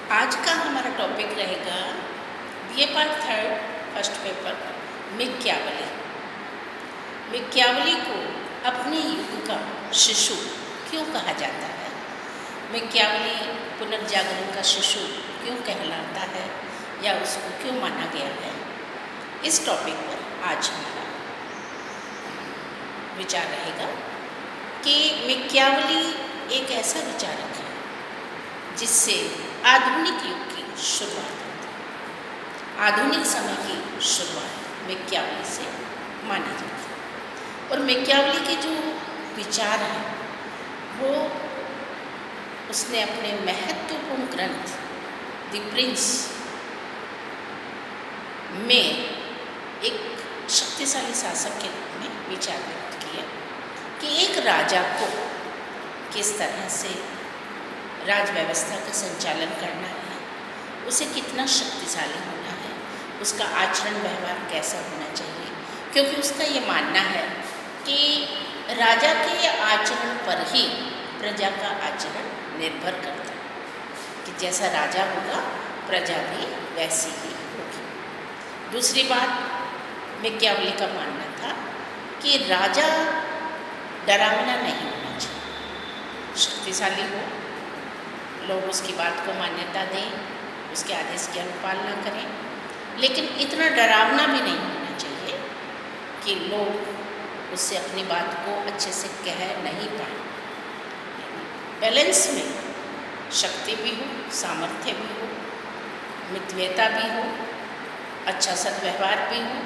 आज का हमारा टॉपिक रहेगा BA part third first paper Machiavelli. Machiavelli को अपने युग का शिशु क्यों कहा जाता है? मिक्यावली पुनर्जागरण का शिशु क्यों कहलाता है या उसको क्यों माना गया है? इस टॉपिक पर आज हमारा विचार रहेगा कि मिक्यावली एक ऐसा विचारक है जिससे आधुनिक युग की शुरुआत होती है। आधुनिक समय की शुरुआत मिक्यावली से मानी जाती है और मिक्यावली के जो विचार हैं वो उसने अपने महत्वपूर्ण ग्रंथ द प्रिंस में एक शक्तिशाली शासक के रूप में विचार व्यक्त किया कि एक राजा को किस तरह से राज व्यवस्था का संचालन करना है, उसे कितना शक्तिशाली होना है, उसका आचरण व्यवहार कैसा होना चाहिए, क्योंकि उसका ये मानना है कि राजा के आचरण पर ही प्रजा का आचरण निर्भर करता है कि जैसा राजा होगा प्रजा भी वैसी ही होगी। दूसरी बात, मिक्यावली का मानना था कि राजा डरावना नहीं होना चाहिए, शक्तिशाली हो, लोग उसकी बात को मान्यता दें, उसके आदेश की अनुपालना करें, लेकिन इतना डरावना भी नहीं होना चाहिए कि लोग उससे अपनी बात को अच्छे से कह नहीं पाए। बैलेंस में शक्ति भी हो, सामर्थ्य भी हो, मितव्ययता भी हो, अच्छा सद्व्यवहार भी हो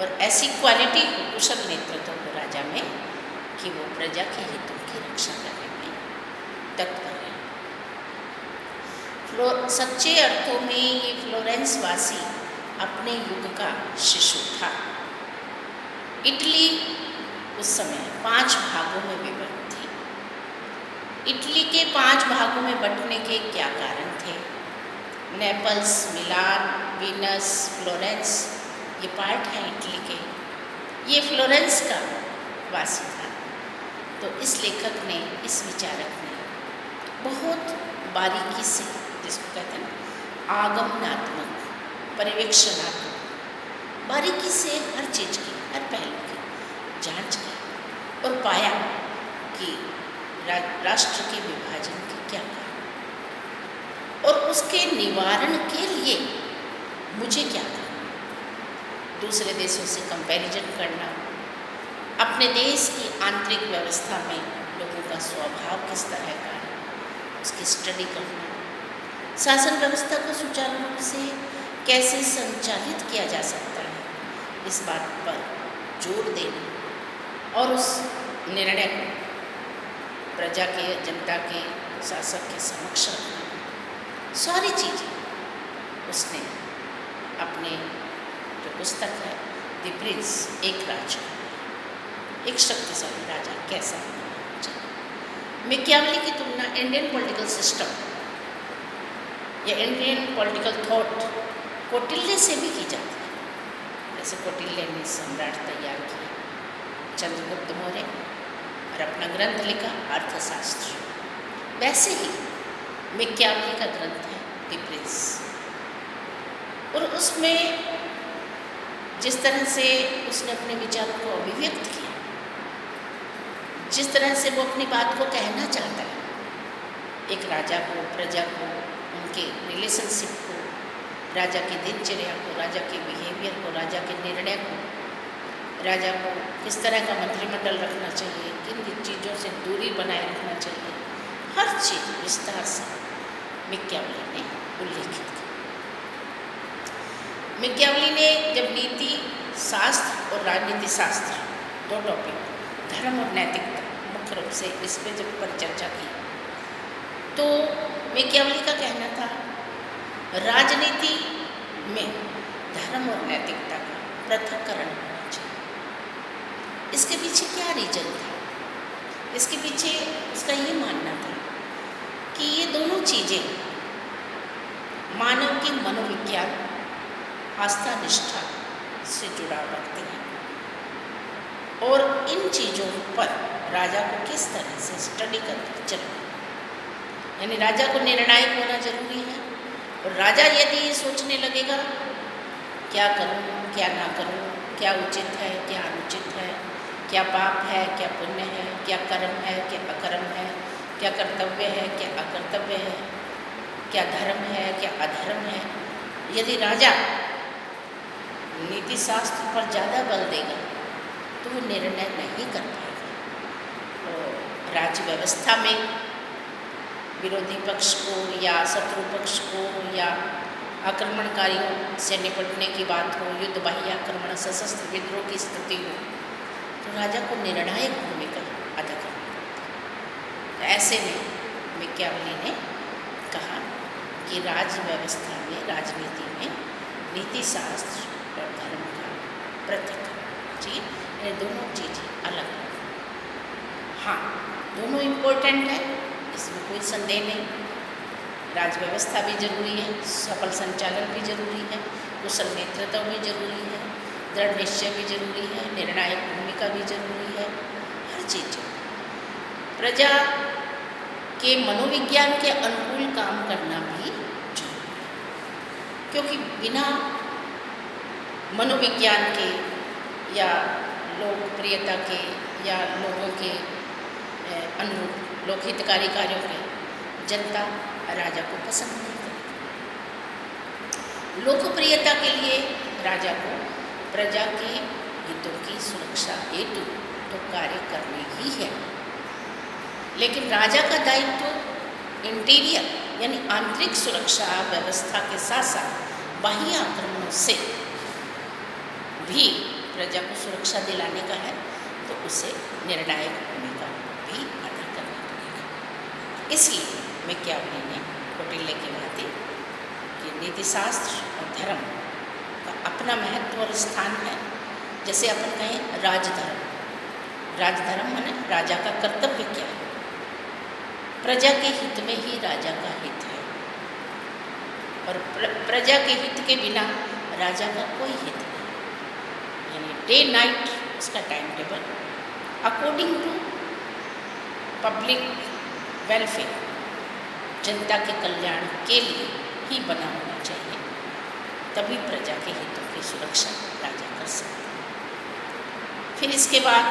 और ऐसी क्वालिटी हो कुशल नेतृत्व हो राजा में कि वो प्रजा के हितों की रक्षा करने में तत्पर है। सच्चे अर्थों में ये फ्लोरेंस वासी अपने युग का शिशु था। इटली उस समय 5 भागों में विभक्त थी। इटली के 5 भागों में बंटने के क्या कारण थे? नेपल्स, मिलान, वीनस, फ्लोरेंस ये पार्ट हैं इटली के। ये फ्लोरेंस का वासी था। तो इस लेखक ने, इस विचारक ने बहुत बारीकी से, जिसको कहते हैं आगमनात्मक, पर्यवेक्षणात्मक, बारीकी से हर चीज़ की, हर पहलू की जांच की और पाया कि राष्ट्र के विभाजन के क्या कारण और उसके निवारण के लिए मुझे क्या करना, दूसरे देशों से कंपैरिजन करना, अपने देश की आंतरिक व्यवस्था में लोगों का स्वभाव किस तरह का है उसकी स्टडी करना, शासन व्यवस्था को सुचारू रूप से कैसे संचालित किया जा सकता है, इस बात पर जोर देना और उस निर्णय को प्रजा के, जनता के, शासक के समक्ष रखना, सारी चीज़ें उसने अपने जो पुस्तक है द प्रिंस, एक राजा, एक शक्तिशाली राजा कैसा होना चाहिए। मिक्यावली की तुलना इंडियन पॉलिटिकल सिस्टम या इंडियन पॉलिटिकल थॉट कौटिल्य से भी की जाती है। जैसे कौटिल्य ने सम्राट तैयार किया, चंद्रगुप्त मौर्य, और अपना ग्रंथ लिखा अर्थशास्त्र, वैसे ही मिक्यावली का ग्रंथ है द प्रिंस। और उसमें जिस तरह से उसने अपने विचारों को अभिव्यक्त किया, जिस तरह से वो अपनी बात को कहना चाहता है, एक राजा को, प्रजा को, उनके रिलेशनशिप को, राजा की दिनचर्या को, राजा के बिहेवियर को, राजा के निर्णय को, राजा को किस तरह का मंत्रिमंडल रखना चाहिए, किन चीज़ों से दूरी बनाए रखना चाहिए, हर चीज़ विस्तार से मिक्यावली ने उल्लेखित की। मिक्यावली ने जब नीति शास्त्र और राजनीति शास्त्र, 2 टॉपिक, धर्म और नैतिकता, मुख्य रूप से इस पर जब परिचर्चा की तो मिक्यावली का कहना था राजनीति में धर्म और नैतिकता का पृथक्करण होना चाहिए। इसके पीछे क्या रीजन था? इसके पीछे उसका ये मानना था कि ये दोनों चीज़ें मानव के मनोविज्ञान, आस्था, निष्ठा से जुड़ाव रखते हैं और इन चीज़ों पर राजा को किस तरह से स्टडी करके चलना, यानी राजा को निर्णायक होना जरूरी है। और राजा यदि ये सोचने लगेगा क्या करूं, क्या ना करूं, क्या उचित है, क्या अनुचित है, क्या पाप है, क्या पुण्य है, क्या कर्म है, क्या अकर्म है, क्या कर्तव्य है, क्या अकर्तव्य है, क्या धर्म है, क्या अधर्म है, यदि राजा नीति शास्त्र पर ज़्यादा बल देगा तो वो निर्णय नहीं कर पाएगा। तो राज्य व्यवस्था में विरोधी पक्ष को या शत्रु पक्ष को या आक्रमणकारियों से निपटने की बात हो, युद्ध बाह्य आक्रमण, सशस्त्र विद्रोह की स्थिति हो, तो राजा को निर्णायक भूमिका अदा करनी पड़ती है। ऐसे में मैकियावेली ने कहा कि राज्य व्यवस्था में, राजनीति में नीति शास्त्र और धर्म का पृथक जी, ये दोनों चीज़ें अलग हैं। हाँ, दोनों इम्पोर्टेंट है, इसमें कोई संदेह नहीं। राज्य व्यवस्था भी जरूरी है, सफल संचालन भी जरूरी है, कुशल नेतृत्व भी जरूरी है, दृढ़ निश्चय भी जरूरी है, निर्णायक भूमिका भी जरूरी है, हर चीज़। प्रजा के मनोविज्ञान के अनुकूल काम करना भी जरूरी है, क्योंकि बिना मनोविज्ञान के या लोकप्रियता के या लोगों के अनुरूप लोकहितकारी कार्यों के जनता राजा को पसंद नहीं करती। लोकप्रियता के लिए राजा को प्रजा के हितों की सुरक्षा हेतु तो कार्य करने ही है, लेकिन राजा का दायित्व इंटीरियर यानी आंतरिक सुरक्षा व्यवस्था के साथ साथ बाह्य आक्रमणों से भी प्रजा को सुरक्षा दिलाने का है, तो उसे निर्णायक भूमिका भी अदा करनी पड़ेगी। इसलिए मैकियावेली ने कौटिल्य की भांति कि नीतिशास्त्र और धर्म का अपना महत्व और स्थान है। जैसे अपन कहें राजधर्म, राजधर्म माने राजा का कर्तव्य क्या है, प्रजा के हित में ही राजा का हित है, और प्रजा के हित के बिना राजा का कोई हित नहीं। यानी डे नाइट उसका time table according to public welfare, जनता के कल्याण के लिए ही बना होना चाहिए, तभी प्रजा के हितों की सुरक्षा राजा कर सकता है। फिर इसके बाद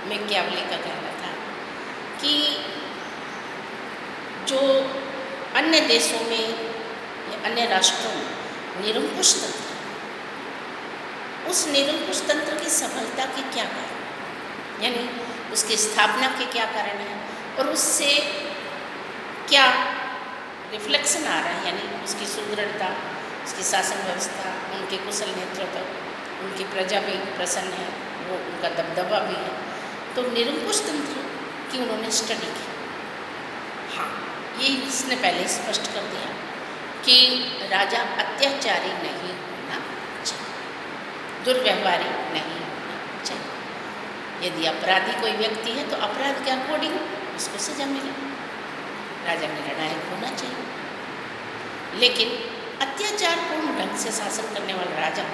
मैकियावेली का कहना था कि जो अन्य देशों में या अन्य राष्ट्रों में निरंकुश तंत्र, उस निरंकुश तंत्र की सफलता के क्या कारण, यानी उसकी स्थापना के क्या कारण है और उससे क्या रिफ्लेक्शन आ रहा है, यानी उसकी सुदृढ़ता, उसकी शासन व्यवस्था, उनके कुशल नेतृत्व, उनकी प्रजा भी प्रसन्न है, वो उनका दबदबा भी है। तो निरंकुश तंत्र की उन्होंने स्टडी की। हाँ, ये इसने पहले स्पष्ट कर दिया कि राजा अत्याचारी नहीं होना चाहिए, दुर्व्यवहारी नहीं होना चाहिए। यदि अपराधी कोई व्यक्ति है तो अपराध के अकॉर्डिंग उसको सजा मिले, राजा निर्णायक होना चाहिए। लेकिन अत्याचारपूर्ण ढंग से शासन करने वाला राजा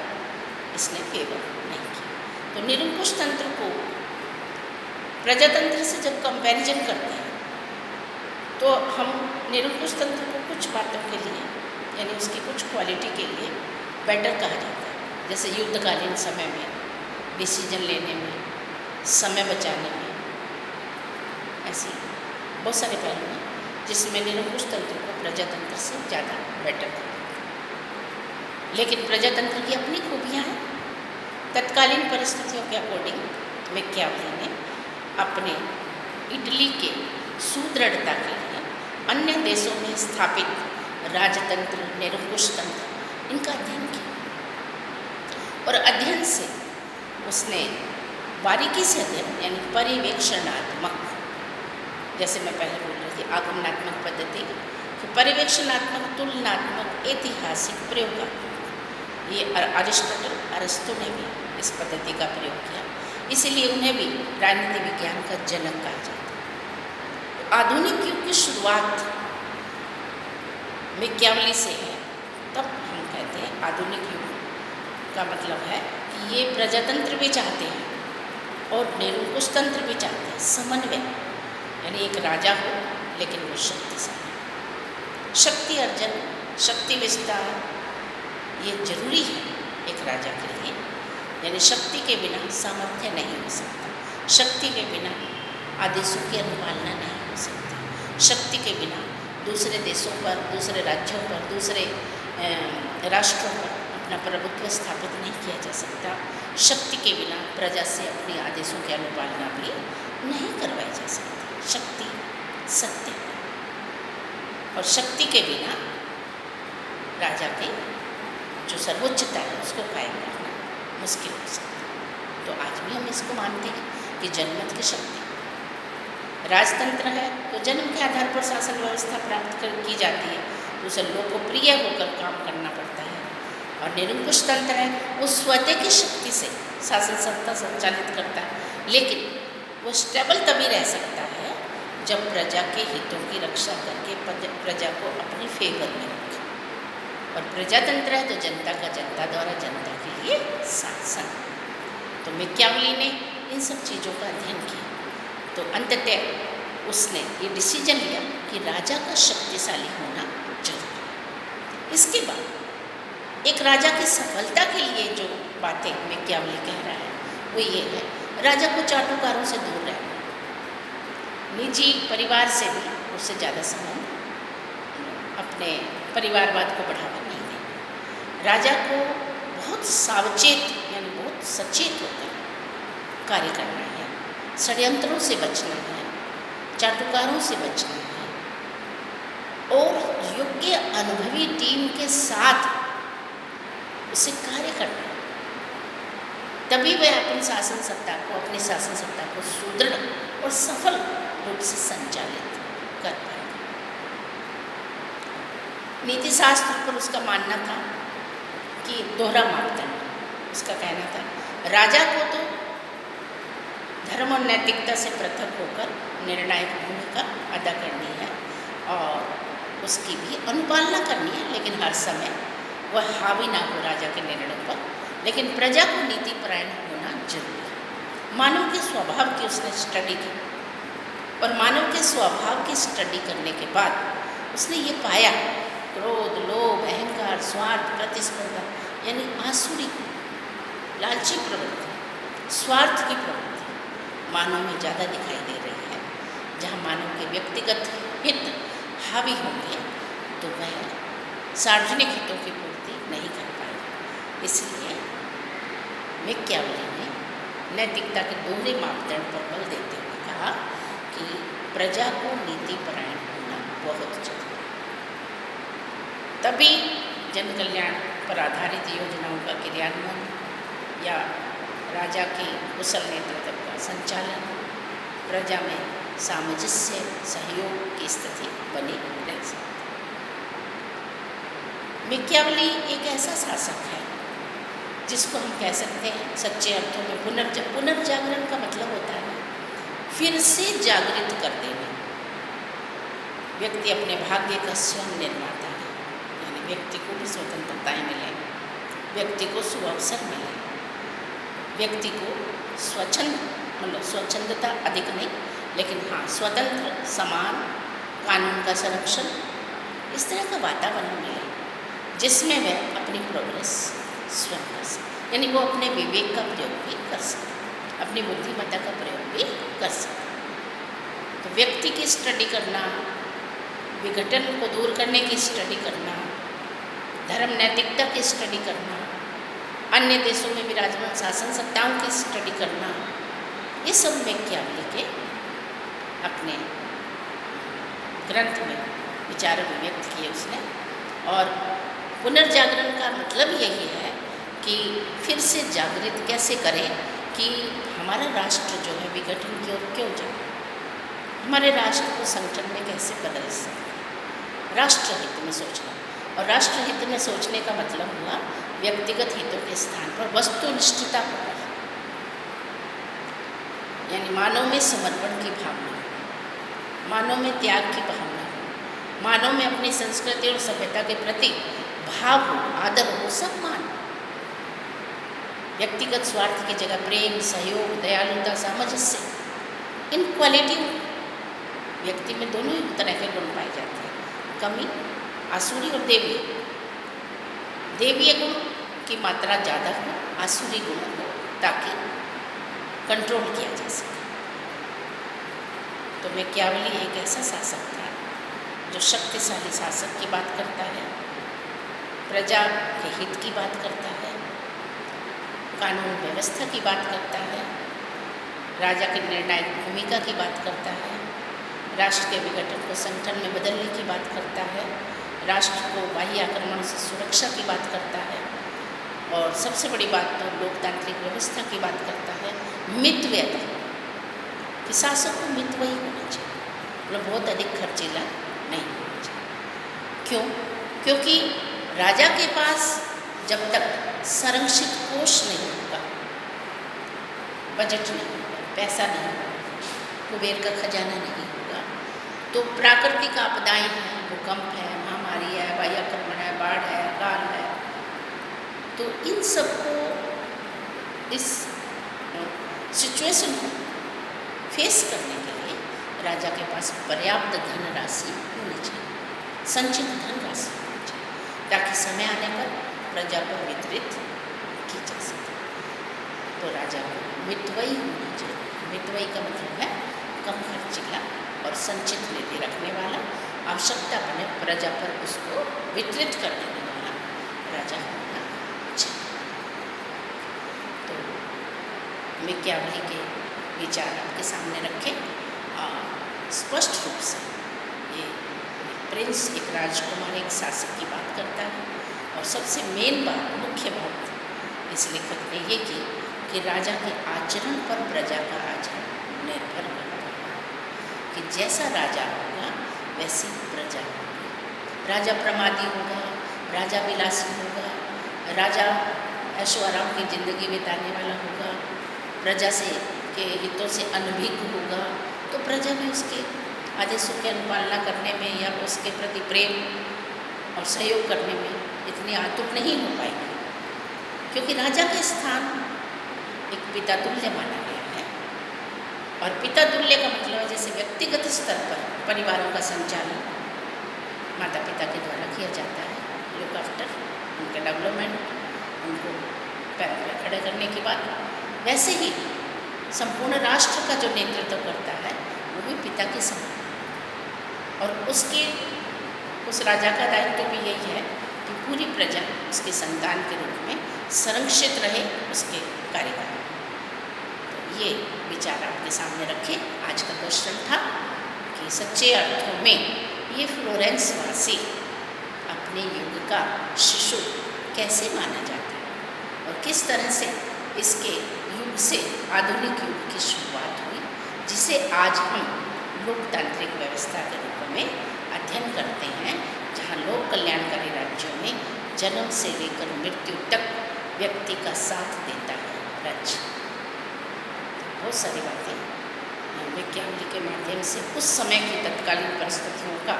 इसने फेवर नहीं किया। तो निरंकुश तंत्र को प्रजातंत्र से जब कंपैरिजन करते हैं तो हम निरंकुश तंत्र को कुछ बातों के लिए, यानी उसकी कुछ क्वालिटी के लिए बेटर कहा जाता है। जैसे युद्धकालीन समय में डिसीजन लेने में, समय बचाने में, ऐसी बहुत सारे पहलू हैं जिसमें निरंकुश तंत्र को प्रजातंत्र से ज़्यादा बेटर कर देता है। लेकिन प्रजातंत्र की अपनी खूबियाँ हैं। तत्कालीन परिस्थितियों के अकॉर्डिंग मैकियावेली ने अपने इटली के सुदृढ़ता के लिए अन्य देशों में स्थापित राजतंत्र, निरंकुश तंत्र, इनका अध्ययन किया। और अध्ययन से उसने बारीकी से अध्ययन यानी पर्यवेक्षणात्मक, जैसे मैं पहले बोल रही थी आगमनात्मक पद्धति, तो पर्यवेक्षणात्मक, तुलनात्मक, ऐतिहासिक, प्रयोगात्मक, ये अरिस्टोटल, अरस्तु ने भी इस पद्धति का प्रयोग किया। इसीलिए उन्हें भी राजनीति विज्ञान का जनक कहा जाता है। आधुनिक युग की शुरुआत मैकियावेली से है, तब हम कहते हैं आधुनिक युग का मतलब है कि ये प्रजातंत्र भी चाहते हैं और निरंकुश तंत्र भी चाहते हैं, समन्वय, यानी एक राजा हो, लेकिन वो शक्तिशाली। शक्ति अर्जन, शक्ति विस्तार ये जरूरी है एक राजा के लिए। यानी शक्ति के बिना सामर्थ्य नहीं हो सकता, शक्ति के बिना आदेशों की अनुपालना नहीं हो सकती, शक्ति के बिना दूसरे देशों पर, दूसरे राज्यों पर, दूसरे राष्ट्रों पर अपना प्रभुत्व स्थापित नहीं किया जा सकता। शक्ति के बिना प्रजा से अपने आदेशों की अनुपालना भी नहीं करवाई जा सकती। शक्ति सत्य और शक्ति के बिना राजा के जो सर्वोच्चता है उसको कायम रखना मुश्किल हो सकता है। तो आज भी हम इसको मानते हैं कि जनमत की शक्ति, राजतंत्र है तो जन्म के आधार पर शासन व्यवस्था प्राप्त की जाती है, तो उसे लोकप्रिय होकर काम करना पड़ता है। और निरंकुश तंत्र है वो स्वतः की शक्ति से शासन सत्ता संचालित करता है, लेकिन वो स्टेबल तभी रह सकता है जब प्रजा के हितों की रक्षा करके प्रजा को अपने फेवर में रखे। और प्रजातंत्र है तो जनता का जनता द्वारा जनता के लिए शासन। तो मैकियावेली ने इन सब चीज़ों का अध्ययन किया, तो अंततः उसने ये डिसीजन लिया कि राजा का शक्तिशाली होना जरूरी है। इसके बाद एक राजा की सफलता के लिए जो बातें मैकियावेली कह रहा है वो ये है, राजा को चाटुकारों से दूर रहना, निजी परिवार से भी उससे ज़्यादा समय अपने परिवारवाद को बढ़ावा नहीं देना, राजा को बहुत सावचेत यानी बहुत सचेत होकर कार्य करना है, षड्यंत्रों से बचना है, चाटुकारों से बचना है और योग्य अनुभवी टीम के साथ उसे कार्य करना है। तभी वह अपनी शासन सत्ता को सुदृढ़ और सफल रूप से संचालित कर पाएगा। नीति शास्त्र पर उसका मानना था कि दोहरा मापदंड, उसका कहना था राजा को तो धर्म और नैतिकता से पृथक होकर निर्णायक भूमिका अदा करनी है और उसकी भी अनुपालना करनी है, लेकिन हर समय वह हावी ना हो राजा के निर्णयों पर, लेकिन प्रजा को नीति परायण होना जरूरी है। मानव के स्वभाव की उसने स्टडी की और मानव के स्वभाव की स्टडी करने के बाद उसने ये पाया क्रोध, लोभ, अहंकार, स्वार्थ, प्रतिस्पर्धा यानी आसुरी लालची प्रवृत्ति, स्वार्थ की प्रवृत्ति मानव में ज़्यादा दिखाई दे रही है। जहाँ मानव के व्यक्तिगत हित हावी होंगे तो वह सार्वजनिक हितों की पूर्ति नहीं कर पाएगा। इसलिए मैकियावेली ने नैतिकता के दोहरे मापदंड पर बल देते हुए कहा कि प्रजा को नीति परायण होना बहुत जरूरी है, तभी जन कल्याण पर आधारित योजनाओं का क्रियान्वयन या राजा के कुशल नेतृत्व का संचालन, प्रजा में सामंजस्य सहयोग की स्थिति बनी रह सकती। मैकियावेली एक ऐसा शासक है जिसको हम कह सकते हैं सच्चे अर्थों में पुनर्जागरण का मतलब होता है फिर से जागृत कर देना। व्यक्ति अपने भाग्य का स्वयं निर्माता है, यानी व्यक्ति को भी स्वतंत्रताएं मिले, व्यक्ति को सुअवसर मिले, व्यक्ति को स्वच्छंदता अधिक नहीं लेकिन हाँ स्वतंत्र, समान, कानून का संरक्षण, इस तरह का वातावरण मिले जिसमें वह अपनी प्रोग्रेस स्वयं कर सके, यानी वो अपने विवेक का प्रयोग भी कर सके, अपनी बुद्धिमत्ता का प्रयोग भी कर सके। तो व्यक्ति की स्टडी करना, विघटन को दूर करने की स्टडी करना, धर्म नैतिकता की स्टडी करना, अन्य देशों में विराजमान शासन सत्ताओं की स्टडी करना, ये सब मैकियावेली के अपने ग्रंथ में विचार अभिव्यक्त किए उसने। और पुनर्जागरण का मतलब यही है कि फिर से जागृत कैसे करें कि हमारा राष्ट्र जो है विघटन की ओर क्यों जाए, हमारे राष्ट्र को संगठन में कैसे बदल सकते, राष्ट्रहित में सोचना। और राष्ट्रहित में सोचने का मतलब हुआ व्यक्तिगत हितों के स्थान पर वस्तुनिष्ठता होना, यानी मानव में समर्पण की भावना, मानव में त्याग की भावना, मानव में अपनी संस्कृति और सभ्यता के प्रति भाव हो, आदर हो, सम्मान। व्यक्तिगत स्वार्थ की जगह प्रेम, सहयोग, दयालुता, सामंजस्य, इन क्वालिटी व्यक्ति में दोनों ही तरह के गुण पाए जाते हैं, कमी आसुरी और देवीय। देवीय गुण की मात्रा ज़्यादा हो, आसुरी गुण हो, ताकि कंट्रोल किया जा सके। तो मैकियावेली एक ऐसा शासक था जो शक्तिशाली शासक की बात करता है, प्रजा के हित की बात करता है, कानून व्यवस्था की बात करता है, राजा की निर्णायक भूमिका की बात करता है, राष्ट्र के विघटन को संगठन में बदलने की बात करता है, राष्ट्र को बाह्य आक्रमण से सुरक्षा की बात करता है, और सबसे बड़ी बात तो लोकतांत्रिक व्यवस्था की बात करता है। मितव्ययता कि शासक को मितव्ययी होना चाहिए, मतलब बहुत अधिक खर्चीला नहीं होना चाहिए। क्यों? क्योंकि राजा के पास जब तक संरक्षित कोष नहीं होगा, बजट नहीं होगा, पैसा नहीं होगा, कुबेर का खजाना नहीं होगा, तो प्राकृतिक आपदाएं हैं, भूकंप है, महामारी है, वायु आक्रमण है, बाढ़ है, अकाल है, तो इन सबको, इस सिचुएशन को फेस करने के लिए राजा के पास पर्याप्त धनराशि होनी चाहिए, संचित धनराशि होनी चाहिए, ताकि समय आने पर प्रजा पर वितरित की जा सके। तो राजा को मितव्ययी होना चाहिए। मितव्ययी का मतलब है कम खर्चीला और संचित निधि रखने वाला, आवश्यकता बने प्रजा पर उसको वितरित कर देने वाला राजा होना चाहिए। तो मैकियावेली के विचार आपके सामने रखें और स्पष्ट रूप से ये प्रिंस एक राजकुमार एक शासक की बात करता है, और सबसे मेन बात, मुख्य बात इस लेखक ने ये की कि राजा के आचरण पर प्रजा का आचरण निर्भर करता है, कि जैसा राजा होगा वैसी प्रजा होगी। राजा प्रमादी होगा, राजा विलासी होगा, राजा ऐशो आराम की ज़िंदगी बिताने वाला होगा, प्रजा से के हितों से अनभिज्ञ होगा, तो प्रजा में उसके आदेशों की अनुपालना करने में या उसके प्रति प्रेम और सहयोग करने में इतनी आतुर नहीं हो पाएगी, क्योंकि राजा के स्थान एक पिता तुल्य माना गया है। और पिता तुल्य का मतलब है जैसे व्यक्तिगत स्तर पर परिवारों का संचालन माता पिता के द्वारा किया जाता है, लुक आफ्टर, उनका डेवलपमेंट, उनको पैरों पर खड़े करने की बात, वैसे ही संपूर्ण राष्ट्र का जो नेतृत्व करता है वो भी पिता के समान, और उस राजा का दायित्व भी यही है कि पूरी प्रजा उसके संतान के रूप में संरक्षित रहे उसके कार्यकाल। तो ये विचार आपके सामने रखें। आज का क्वेश्चन था कि सच्चे अर्थों में ये फ्लोरेंस वासी अपने युग का शिशु कैसे माना जाता है, और किस तरह से इसके युग से आधुनिक युग की शुरुआत हुई, जिसे आज हम लोकतांत्रिक व्यवस्था के रूप में अध्ययन करते हैं, जहाँ लोक कल्याणकारी राज्यों में जन्म से लेकर मृत्यु तक व्यक्ति का साथ देता है राज्य। बहुत सारी बातें मैकियावेली के माध्यम से उस समय की तत्कालीन परिस्थितियों का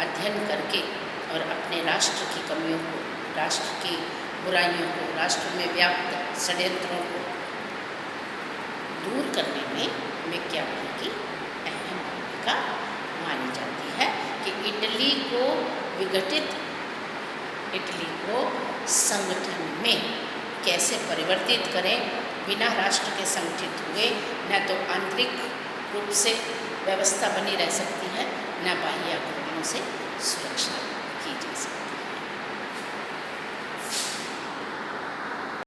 अध्ययन करके और अपने राष्ट्र की कमियों को, राष्ट्र की बुराइयों को, राष्ट्र में व्याप्त षड्यंत्रों को दूर करने में मैकियावेली की अहम भूमिका मानी जाती है, कि इटली को विघटित, इटली को संगठन में कैसे परिवर्तित करें, बिना राष्ट्र के संगठित हुए न तो आंतरिक रूप से व्यवस्था बनी रह सकती है, न बाह्य आक्रमणों से